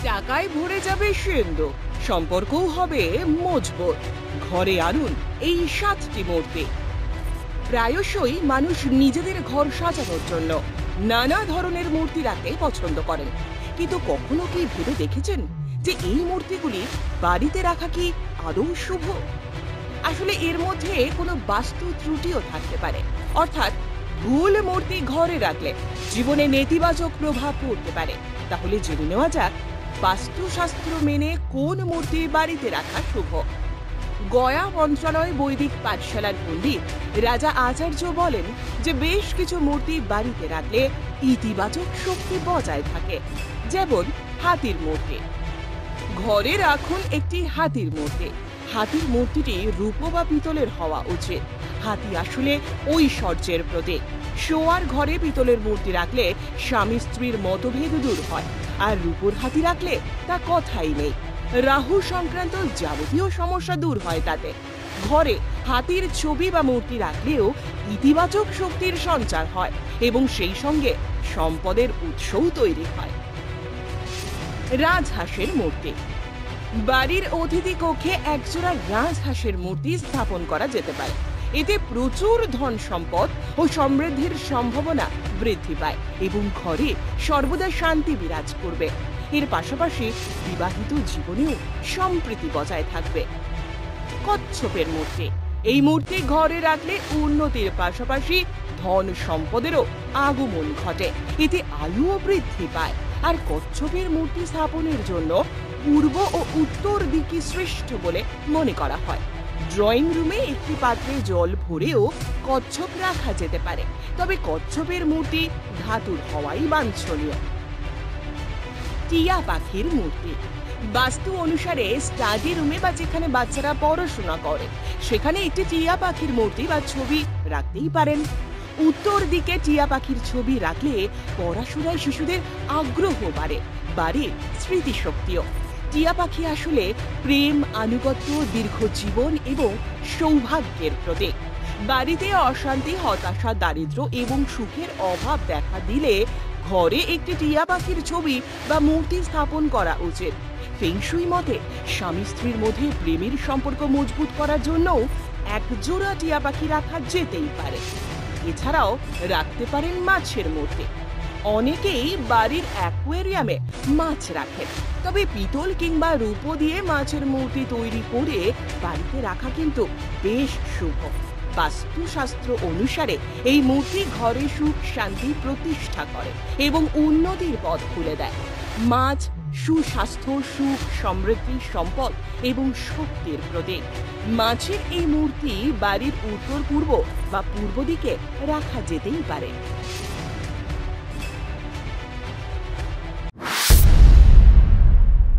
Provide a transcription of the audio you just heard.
টাকায় ভরে যাবে সিন্ধু, সম্পর্কও হবে মজবুত। ঘরে আনুন এই 7টি মূর্তি। প্রায়শই মানুষ নিজেদের ঘর সাজানোর জন্য নানা ধরনের মূর্তি রাখতে পছন্দ করেন, কিন্তু কখনো কি ভেবে দেখেছেন যে এই মূর্তিগুলি বাড়িতে রাখা কি আদৌ শুভ? আসলে এর মধ্যে কোনো বাস্তু ত্রুটিও থাকতে পারে, অর্থাৎ ভুল মূর্তি ঘরে রাখলে জীবনে নেতিবাচক প্রভাব পড়তে পারে। তাহলে জেনে নেওয়া যাক বাস্তুশাস্ত্র মেনে কোন মূর্তি বাড়িতে রাখা শুভ। গয়া মন্ত্রণালয় বৈদিক পাঠশালার পণ্ডিত রাজা আচার্য বলেন যে বেশ কিছু মূর্তি বাড়িতে রাখলে ইতিবাচক শক্তি বজায় থাকে। যেমন হাতির মূর্তি। ঘরে রাখুন একটি হাতির মূর্তি। হাতির মূর্তিটি রূপো বা পিতলের হওয়া উচিত। হাতি আসলে ঐশ্বর্যের প্রতীক। শোয়ার ঘরে পিতলের মূর্তি রাখলে স্বামী স্ত্রীর মতভেদ দূর হয়, আর রূপোর হাতি রাখলে তা কথাই নেই। রাহু সংক্রান্ত যাবতীয় সমস্যা দূর হয় তাতে। ঘরে হাতির ছবি বা মূর্তি রাখলেও ইতিবাচক শক্তির সঞ্চার হয় এবং সেই সঙ্গে সম্পদের উৎসও তৈরি হয়। রাজহাঁসের মূর্তি। বাড়ির অতিথি কক্ষে একজোড়া রাজহাঁসের মূর্তি স্থাপন করা যেতে পারে। এতে প্রচুর ধন সম্পদ ও সমৃদ্ধির সম্ভাবনা বৃদ্ধি পায় এবং ঘরে সর্বদা শান্তি বিরাজ করবে। এর পাশাপাশি বিবাহিত জীবনেও সম্প্রীতি বজায় থাকবে। কচ্ছপের মূর্তি। এই মূর্তি ঘরে রাখলে উন্নতির পাশাপাশি ধন সম্পদেরও আগমন ঘটে। এতে আয়ুও বৃদ্ধি পায়। আর কচ্ছপের মূর্তি স্থাপনের জন্য পূর্ব ও উত্তর দিকই শ্রেষ্ঠ বলে মনে করা হয়। ড্রয়িং রুমে একটি পাত্রে জল ভরেও কচ্ছপ রাখা যেতে পারে, তবে কচ্ছপের মূর্তি ধাতুর হওয়াই বাঞ্ছনীয়। টিয়া পাখির মূর্তি। বাস্তু অনুসারে স্টাডি রুমে বা যেখানে বাচ্চারা পড়াশোনা করে সেখানে একটি টিয়া পাখির মূর্তি বা ছবি রাখতেই পারেন। উত্তর দিকে টিয়া পাখির ছবি রাখলে পড়াশোনায় শিশুদের আগ্রহ বাড়ে স্মৃতিশক্তিও। টিয়া পাখি আসলে প্রেম, আনুগত্য, দীর্ঘ জীবন এবং সৌভাগ্যের প্রতীক। বাড়িতে অশান্তি, হতাশা, দারিদ্র্য এবং সুখের অভাব দেখা দিলে ঘরে একটি টিয়া পাখির ছবি বা মূর্তি স্থাপন করা উচিত। ফেংশুই মতে স্বামী স্ত্রীর মধ্যে প্রেমের সম্পর্ক মজবুত করার জন্যও এক জোড়া টিয়া পাখি রাখা যেতেই পারে। এছাড়াও রাখতে পারেন মাছের মূর্তি। অনেকেই বাড়ির অ্যাকোয়ারিয়ামে মাছ রাখেন, তবে পিতল কিংবা রূপো দিয়ে মাছের মূর্তি তৈরি করে বাড়িতে রাখা কিন্তু বেশ শুভ। বাস্তুশাস্ত্র অনুসারে এই মূর্তি ঘরে সুখ শান্তি প্রতিষ্ঠা করে এবং উন্নতির পথ খুলে দেয়। মাছ সুস্বাস্থ্য, সুখ, সমৃদ্ধি, সম্পদ এবং শক্তির প্রতীক। মাছের এই মূর্তি বাড়ির উত্তর পূর্ব বা পূর্ব দিকে রাখা যেতেই পারে।